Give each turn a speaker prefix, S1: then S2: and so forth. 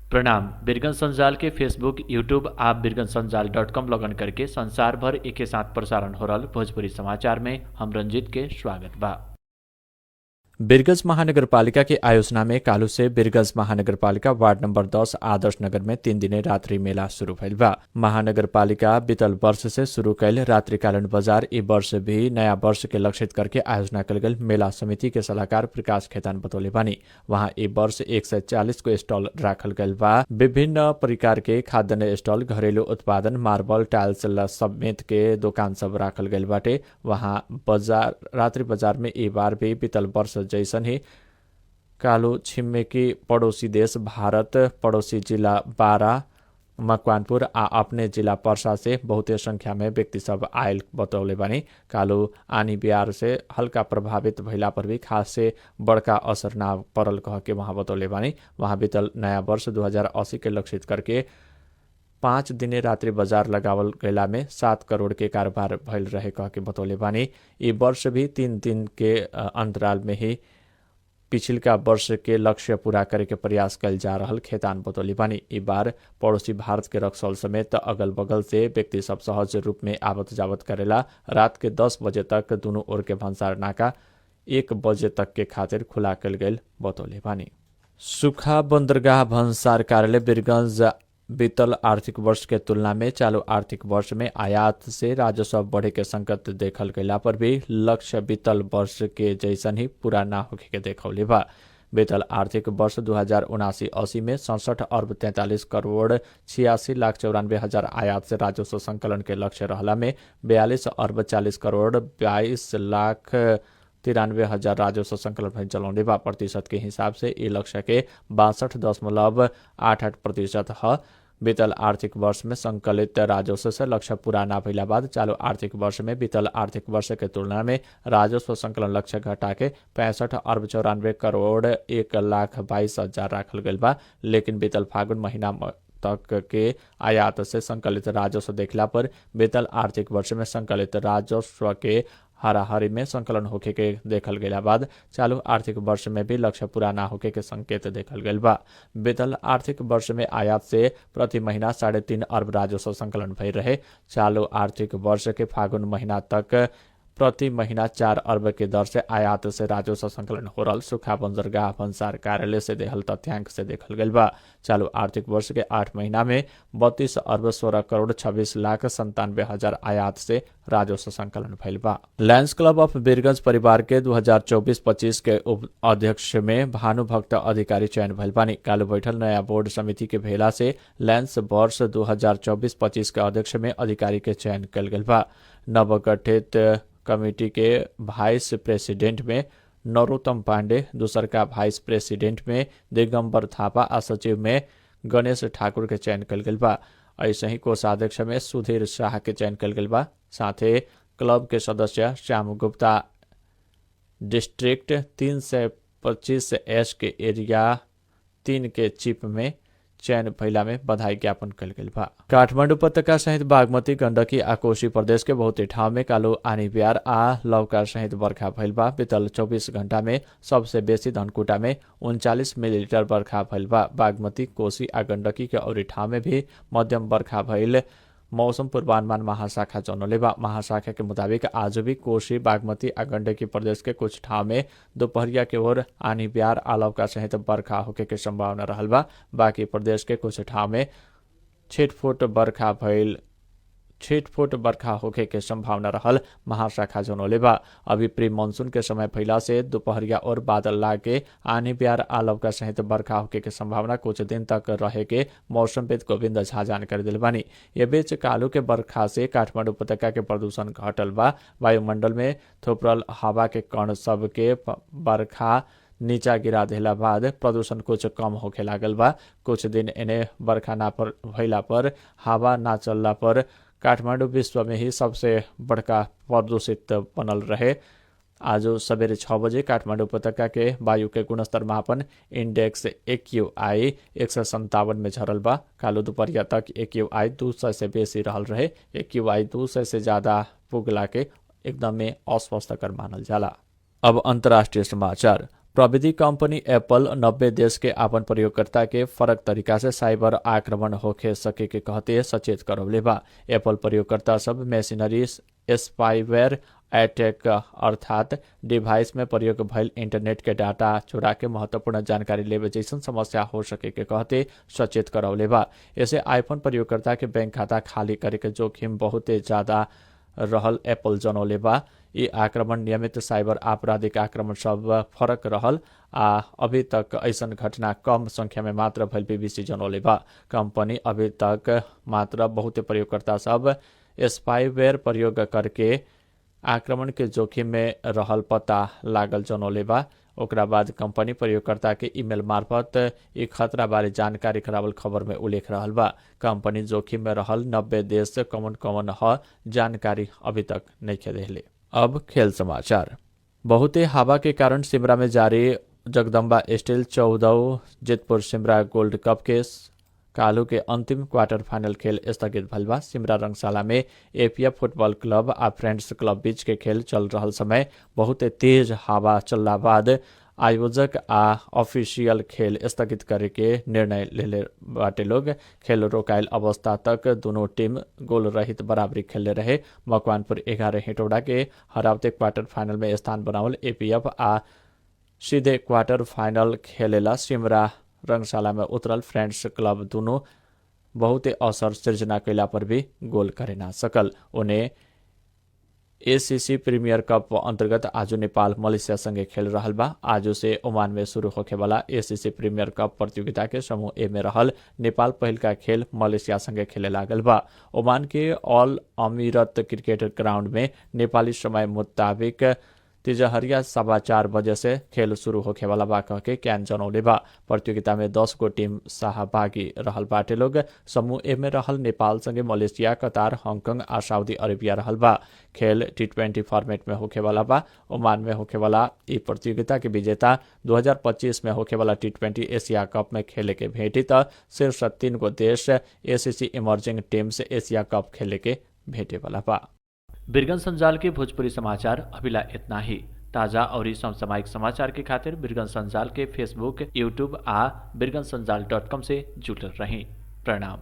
S1: प्रणाम। बिरगंज संजाल के फेसबुक, यूट्यूब आप birgansanjal.com लॉगिन करके संसार भर एके साथ प्रसारण हो रहल भोजपुरी समाचार में हम रंजीत के स्वागत बा। बिरगंज महानगरपालिका के आयोजना में कालू से बिरगंज महानगरपालिका वार्ड नंबर 10 आदर्श नगर में 3 दिने रात्रि मेला शुरू भइल बा। महानगरपालिका बीतल वर्ष से शुरू कैल रात्रिकालीन बाजार ई वर्ष भी नया वर्ष के लक्षित करके आयोजना कल गल मेला समिति के सलाहकार प्रकाश खेतान बतौले बानी। वहाँ ई वर्ष 140 को स्टॉल राखल गल बा। विभिन्न प्रकार के खाद्यान्न स्टॉल, घरेलू उत्पादन, मार्बल, टाइल्स समेत के दुकान सब राखल गल बाटे। वहाँ रात्रि बाजार में ई बार भी बीतल वर्ष जैसन ही कालू छिमेकी पड़ोसी देश भारत, पड़ोसी जिला बारा, मकवानपुर आ अपने जिला पर्सा से बहुते संख्या में व्यक्ति सब आयल बतौले बानी। कालू आनी बिहार से हल्का प्रभावित भइला पर भी खास से बड़का असर ना पड़ल कह के वहाँ बतौले बानी। वहाँ बीतल नया वर्ष 2080 के लक्षित करके 5 दिने रात्रि बाजार लगावल गैला में 7 करोड़ के कारोबार भइल रहे कह के बतौले बानी। ई वर्ष भी 3 दिन के अंतराल में ही पिछिलका वर्ष के लक्ष्य पूरा करे के प्रयास कल जा रहल खेतान बतौले बानी। ई बार पड़ोसी भारत के रक्सौल समेत अगल बगल से व्यक्ति सब सहज रूप में आवत जावत करेला। रात के 10 बजे तक दोनों ओर के भंसार नाका 1 बजे तक के खातिर खुला कल गयल बतौले बानी। सुखा बंदरगाह भंसार कार्यालय बिरगंज बीतल आर्थिक वर्ष के तुलना में चालू आर्थिक वर्ष में आयात से राजस्व बढ़े के संकट देखल गयला पर भी लक्ष्य बीतल वर्ष के जैसन ही पूरा ना होके के देखौले बा। बीतल आर्थिक वर्ष 2079-80 में 67 अरब 43 करोड़ 86 लाख 94 हजार आयात से राजस्व संकलन के लक्ष्य रहला में 42 अरब 40 करोड़ 22 लाख 93 हजार राजस्व संकलन भइल चलौले बा। प्रतिशत के हिसाब से ई लक्ष्य के 62.88% ह। बीतल आर्थिक वर्ष में संकलित राजस्व से लक्ष्य पूरा ना भइला बाद चालू आर्थिक वर्ष में बीतल आर्थिक वर्ष के तुलना में राजस्व संकलन लक्ष्य घटा के 65 अरब 94 करोड़ 1 लाख 22 हजार राखल गइल बा। लेकिन बीतल फागुन महीना तक के आयात से संकलित राजस्व देखला पर बीतल आर्थिक वर्ष में संकलित राजस्व के हाराहारी में संकलन होके के देखल गया बाद चालू आर्थिक वर्ष में भी लक्ष्य पूरा ना होके के संकेत देखल गया बा। बीतल आर्थिक वर्ष में आयात से प्रति महीना 3.5 अरब राजस्व संकलन भई रहे। चालू आर्थिक वर्ष के फागुन महीना तक प्रति महीना 4 अरब के दर से आयात से राजस्व संकलन हो रहल सुखा बंदरगाह भंसार कार्यालय से देहल तथ्यांक से देखल गया बा। चालू आर्थिक वर्ष के 8 महीना में 32 अरब 16 करोड़ 26 लाख 97 हजार आयात से राजस्व संकलन भइल बा। लायंस क्लब ऑफ बिरगंज परिवार के 2024-25 के उप अध्यक्ष में भानुभक्त अधिकारी चयन भइल बानी। कालू बैठल नया बोर्ड समिति के भेला से लायंस वर्ष 2024-25 के अध्यक्ष में अधिकारी के चयन कल गइल बा। नवगठित कमेटी के वाइस प्रेसिडेंट में नरोत्तम पांडे, दूसर का वाइस प्रेसिडेंट में दिगंबर थापा आ सचिव में गणेश ठाकुर के चयन कल गइल बा। ऐसे ही कोषाध्यक्ष में सुधीर शाह के चयन कल गइल बा। साथे क्लब के सदस्य श्याम गुप्ता डिस्ट्रिक्ट 325 के एरिया 3 के चीफ में चयन भइला में बधाई ज्ञापन कल गइल बा। काठमाडौँ उपत्यका सहित बागमती, गण्डकी आ कोशी प्रदेश के बहुते ठाउँ में कालू आनी बिहार आ लौका सहित बर्खा भइल बा। बीतल 24 घण्टा में सबसे बेसी धनकुटा में 39 मिलीलीटर बर्खा भइल बा। बागमती, कोशी आ गण्डकी के अउरी ठाउँ में भी मध्यम बर्खा भइल मौसम पूर्वानुमान महाशाखा जनौले बा। महाशाखा के मुताबिक आज भी कोशी, बागमती आ गण्डकी प्रदेश के कुछ ठाउँ में दोपहरिया के ओर आनी बिहार आ लौका सहित बर्खा होके के संभावना रहल बा। बाकी प्रदेश के कुछ ठाउँ में छिटफुट बर्खा होके के संभावना रहल महाशाखा जनौले बा। अभी प्री मानसून के समय फैला से दोपहरिया और बादल लागे आनी बिहार आ लौका सहित बर्खा होके के संभावना कुछ दिन तक रहे के मौसमविद गोविंद झा जानकारी दिल बानी। ये बीच कालू के बर्खा से काठमाडौँ उपत्यका के प्रदूषण घटल बा। वायुमंडल में थोपरल हवा के कण सब के बर्खा नीचा गिरा देला बाद प्रदूषण कुछ कम होके लागल बा। कुछ दिन एने बर्खा ना भइला पर, हवा ना चलला पर काठमाडौँ विश्व में ही सबसे बड़का प्रदूषित बनल रहे। आज सवेरे 6 बजे काठमाडौँ उपत्यका के वायु के गुणस्तर मापन इंडेक्स AQI 157 में झरल बा। कालू दोपहरिया तक AQI 200 से बेसी रहल रहे। AQI 200 से ज्यादा पुगला के एकदम में अस्वस्थकर मानल जाला। अब अंतर्राष्ट्रीय समाचार। प्रविधि कंपनी एप्पल 90 देश के आपन प्रयोगकर्ता के फरक तरीका से साइबर आक्रमण होखे सके के कहते सचेत करौले बा। एप्पल प्रयोगकर्ता सब मशीनरी स्पाईवेयर अटैक अर्थात डिवाइस में प्रयोग भइल इंटरनेट के डाटा चुरा के महत्वपूर्ण जानकारी लेवे जैसन समस्या हो सके के कहते सचेत करौले बा। ऐसे आईफोन प्रयोगकर्ता के बैंक खाता खाली करे के जोखिम बहुते ज्यादा रहल एप्पल जनौले बा। यी आक्रमण नियमित साइबर आपराधिक आक्रमण सब फरक रहल आ अभी तक ऐसन घटना कम संख्या में मात्र भइल बीबीसी जनौले बा। कंपनी अभी तक मात्र बहुते प्रयोगकर्ता सब स्पाईवेयर प्रयोग करके आक्रमण के जोखिम में रहल पता लागल जनौले बा। ओकरा बाद कंपनी प्रयोगकर्ता के ईमेल मार्फत ई खतरा बारे जानकारी करावल खबर में उल्लेख रहल बा। कंपनी जोखिम में रहल 90 देश कौन कौन ह जानकारी अभी तक नहीं देले। अब खेल समाचार। बहुते हवा के कारण सिमरा में जारी Jagdamba steel 14 Jitpur Simra gold cup के कालू के अंतिम क्वार्टर फाइनल खेल स्थगित भइल बा। सिमरा रंगशाला में एपीएफ फुटबॉल क्लब आ फ्रेंड्स क्लब बीच के खेल चल रहल समय बहुत तेज हवा चलला बाद आयोजक आ ऑफिशियल खेल स्थगित करे के निर्णय लेले बाटे लोग। खेल रोकायल अवस्था तक दोनों टीम गोल रहित बराबरी खेलले रहे। मकवानपुर 11 हेटौडा के हरावते क्वार्टर फाइनल में स्थान बनावल एपीएफ आ सीधे क्वार्टर फाइनल खेलेला सिमरा रंगशाला में उतरल फ्रेंड्स क्लब दोनों बहुते असर सृजना कैला पर भी गोल करे ना सकल। उन्हें एसीसी प्रीमियर कप अंतर्गत आज नेपाल मलेशिया संगे खेल रहल बा। आज से ओमान में शुरू होखे वाला एसीसी प्रीमियर कप प्रतियोगिता के समूह ए में रहल नेपाल पहिल का खेल मलेशिया संगे खेले लागल बा। ओमान के ऑल अमीरत क्रिकेट ग्राउंड में नेपाली समय मुताबिक तिजहरिया 4:15 बजे से खेल शुरू होखे वाला बा कह के कैन जनौले बा। प्रतियोगिता में 10 गो टीम सहभागी रहल बाटे लोग। समूह ए में रहल नेपाल संगे मलेशिया, कतार, हांगकांग आ सऊदी अरेबिया रहल बा। खेल T20 फॉर्मेट में होखे वाला बा। ओमान में होखे वाला ई प्रतियोगिता के विजेता 2025 में होखे वाला T20 एशिया कप में खेले के भेटी त शीर्ष 3 गो देश एसीसी इमर्जिंग टीम से एशिया कप खेले के भेटे वाला बा। बिरगन संजाल के भोजपुरी समाचार अभिला इतना ही। ताजा और समसामयिक समाचार के खातिर बिरगन संजाल के फेसबुक, यूट्यूब आ बिरगनसंजाल.com से जुड़ल रहें। प्रणाम।